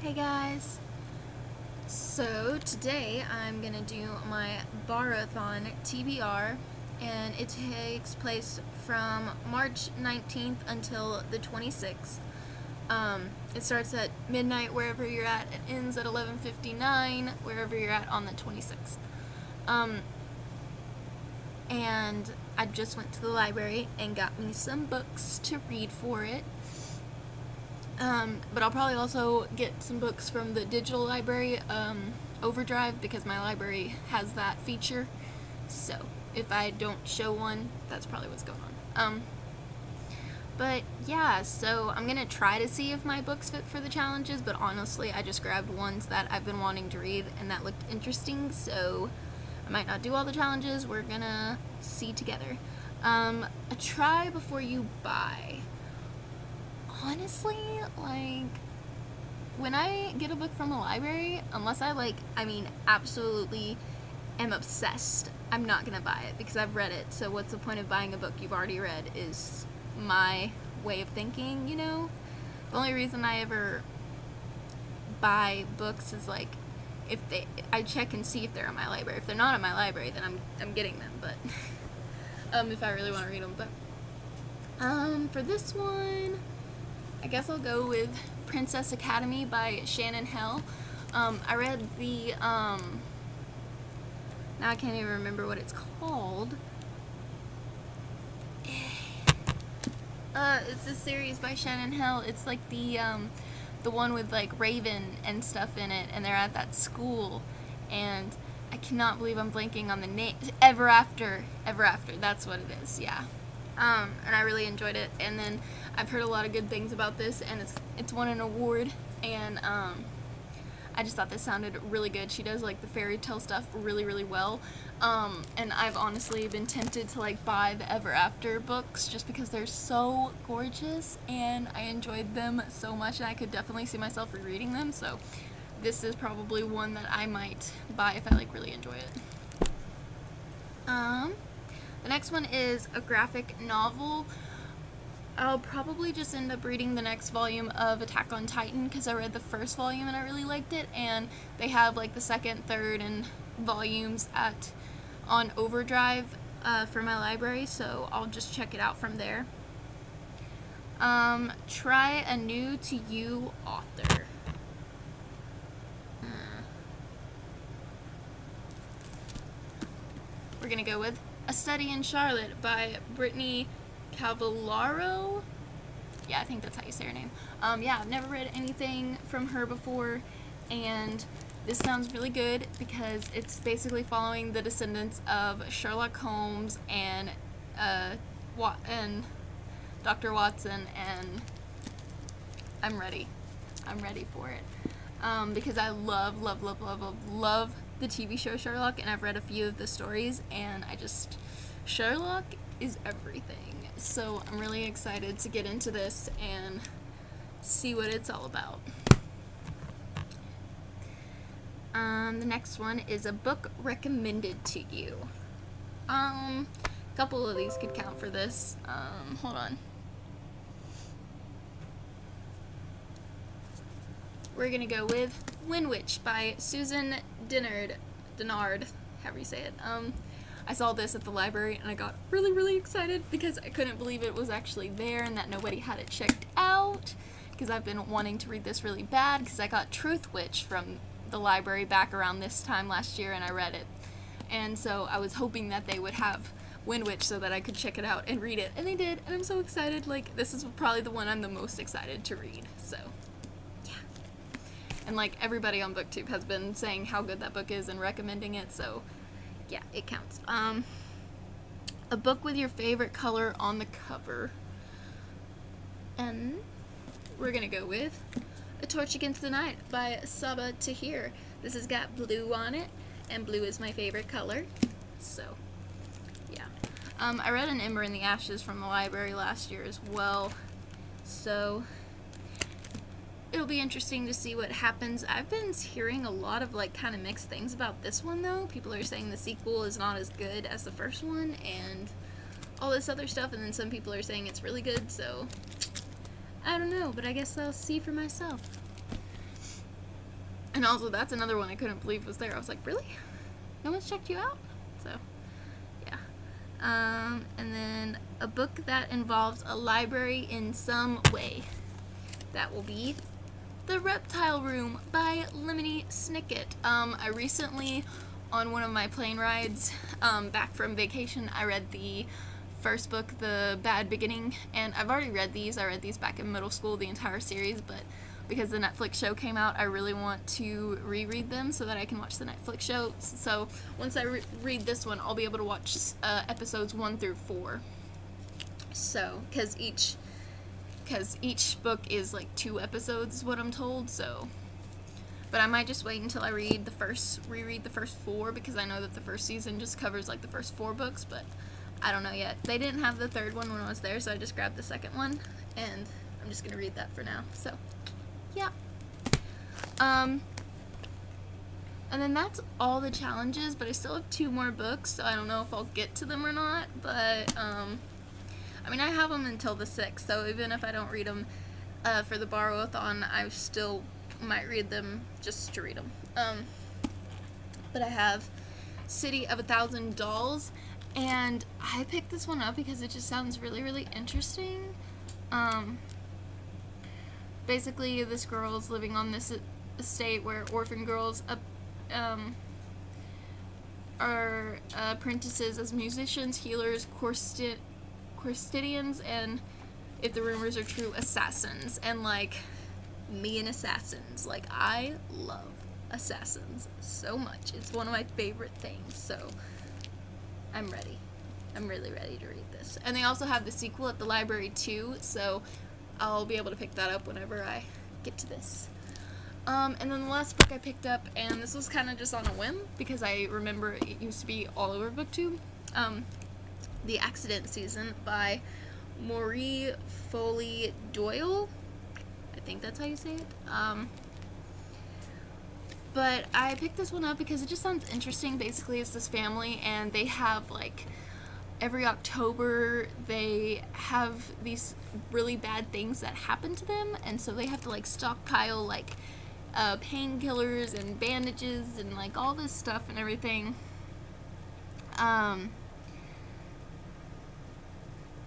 Hey guys! So today I'm gonna do my Borrowathon TBR, and it takes place from March 19th until the 26th. It starts at midnight wherever you're at, it ends at 11:59 wherever you're at on the 26th. And I just went to the library and got me some books to read for it. But I'll probably also get some books from the digital library, Overdrive, because my library has that feature. So if I don't show one, that's probably what's going on. But yeah, so I'm gonna try to see if my books fit for the challenges, but honestly, I just grabbed ones that I've been wanting to read and that looked interesting, so I might not do all the challenges. We're gonna see together. A try before you buy. Honestly, when I get a book from a library, unless I absolutely am obsessed, I'm not gonna buy it because I've read it. So what's the point of buying a book you've already read is my way of thinking, you know? The only reason I ever buy books is I check and see if they're in my library. If they're not in my library, then I'm getting them, but if I really want to read them. But for this one, I guess I'll go with Princess Academy by Shannon Hell. I read the, now I can't even remember what it's called. It's a series by Shannon Hell. It's like the one with Raven and stuff in it, and they're at that school, and I cannot believe I'm blanking on the name. Ever After, that's what it is, yeah. And I really enjoyed it, and then I've heard a lot of good things about this, and it's won an award, and I just thought this sounded really good. She does the fairy tale stuff really, really well, and I've honestly been tempted to buy the Ever After books just because they're so gorgeous, and I enjoyed them so much, and I could definitely see myself rereading them, so this is probably one that I might buy if I really enjoy it. The next one is a graphic novel. I'll probably just end up reading the next volume of Attack on Titan because I read the first volume and I really liked it, and they have the second, third, and volumes on Overdrive for my library, so I'll just check it out from there. Try a new to you author. We're gonna go with A Study in Charlotte by Brittany Cavallaro. Yeah, I think that's how you say her name. Yeah, I've never read anything from her before, and this sounds really good because it's basically following the descendants of Sherlock Holmes and Dr. Watson, and I'm ready. I'm ready for it. Because I love the TV show Sherlock, and I've read a few of the stories, and Sherlock is everything. So I'm really excited to get into this and see what it's all about. The next one is a book recommended to you. A couple of these could count for this. Hold on. We're gonna go with Wind Witch by Susan Dennard, however you say it. I saw this at the library and I got really, really excited because I couldn't believe it was actually there and that nobody had it checked out, because I've been wanting to read this really bad because I got Truth Witch from the library back around this time last year and I read it. And so I was hoping that they would have Wind Witch so that I could check it out and read it, and they did, and I'm so excited. This is probably the one I'm the most excited to read, so yeah. And everybody on BookTube has been saying how good that book is and recommending it, so yeah, it counts. A book with your favorite color on the cover. And we're gonna go with A Torch Against the Night by Saba Tahir. This has got blue on it, and blue is my favorite color, so yeah. I read An Ember in the Ashes from the library last year as well, so it'll be interesting to see what happens. I've been hearing a lot of kind of mixed things about this one, though. People are saying the sequel is not as good as the first one and all this other stuff, and then some people are saying it's really good, so I don't know, but I guess I'll see for myself. And also, that's another one I couldn't believe was there. I was like, really? No one's checked you out? So, yeah. And then a book that involves a library in some way. That will be The Reptile Room by Lemony Snicket. I recently, on one of my plane rides back from vacation, I read the first book, The Bad Beginning, and I've already read these. I read these back in middle school, the entire series, but because the Netflix show came out, I really want to reread them so that I can watch the Netflix show. So once I read this one, I'll be able to watch episodes 1 through 4. So, because each book is like 2 episodes, is what I'm told. So, but I might just wait until I reread the first 4, because I know that the first season just covers like the first 4 books, but I don't know yet. They didn't have the third one when I was there, so I just grabbed the second one, and I'm just gonna read that for now. So, yeah. And then that's all the challenges, but I still have 2 more books, so I don't know if I'll get to them or not, but, I mean, I have them until the 6th, so even if I don't read them, for the Borrowathon, I still might read them just to read them. But I have City of 1,000 Dolls, and I picked this one up because it just sounds really, really interesting. Basically, this girl's living on this estate where orphan girls are apprentices as musicians, healers, Corstidians, and, if the rumors are true, assassins. And, like, me and assassins. Like, I love assassins so much. It's one of my favorite things, so I'm ready. I'm really ready to read this. And they also have the sequel at the library, too, so I'll be able to pick that up whenever I get to this. And then the last book I picked up, and this was kind of just on a whim, because I remember it used to be all over BookTube, The Accident Season by Marie Foley Doyle. I think that's how you say it. But I picked this one up because it just sounds interesting. Basically, it's this family, and they have, like, every October, they have these really bad things that happen to them, and so they have to, like, stockpile, like, painkillers and bandages and, like, all this stuff and everything.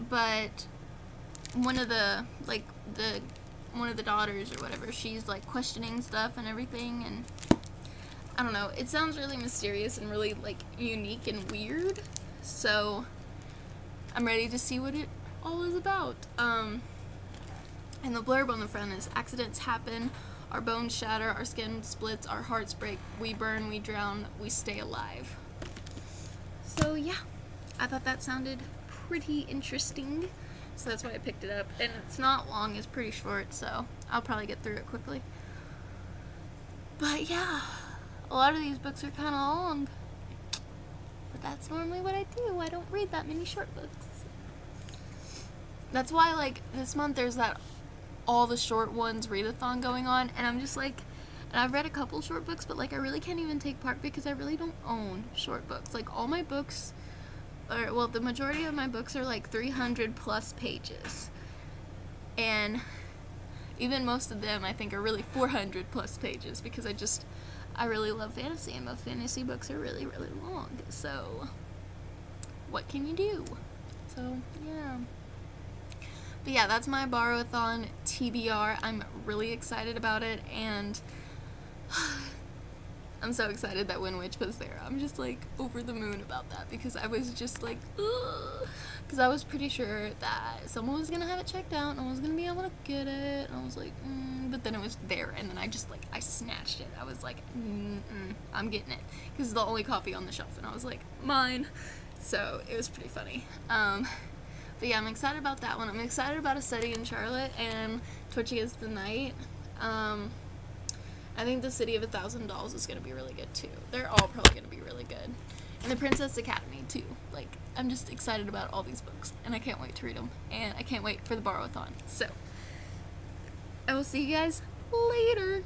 But one of the daughters or whatever, she's, like, questioning stuff and everything, and I don't know, it sounds really mysterious and really, like, unique and weird, so I'm ready to see what it all is about. And the blurb on the front is, accidents happen, our bones shatter, our skin splits, our hearts break, we burn, we drown, we stay alive. So yeah, I thought that sounded pretty interesting, so that's why I picked it up. And it's not long, it's pretty short, so I'll probably get through it quickly. But yeah, a lot of these books are kind of long, but that's normally what I do. I don't read that many short books. That's why, like, this month there's that all the short ones readathon going on, and I'm just like, and I've read a couple short books, but, like, I really can't even take part because I really don't own short books. Like, all my books are, well, the majority of my books are like 300 plus pages, and even most of them I think are really 400 plus pages, because I really love fantasy, and most fantasy books are really, really long, so what can you do? So yeah. But yeah, that's my Borrowathon TBR. I'm really excited about it, and I'm so excited that Winwich was there. I'm just, like, over the moon about that, because I was just, like, ugh. Because I was pretty sure that someone was going to have it checked out, and I was going to be able to get it, and I was like, but then it was there, and then I just, like, I snatched it. I was like, I'm getting it, because it's the only copy on the shelf, and I was like, mine. So, it was pretty funny. But yeah, I'm excited about that one. I'm excited about A Study in Charlotte and Twitch Against the Night. I think The City of 1,000 Dolls is going to be really good, too. They're all probably going to be really good. And The Princess Academy, too. Like, I'm just excited about all these books, and I can't wait to read them. And I can't wait for the Borrowathon. So, I will see you guys later.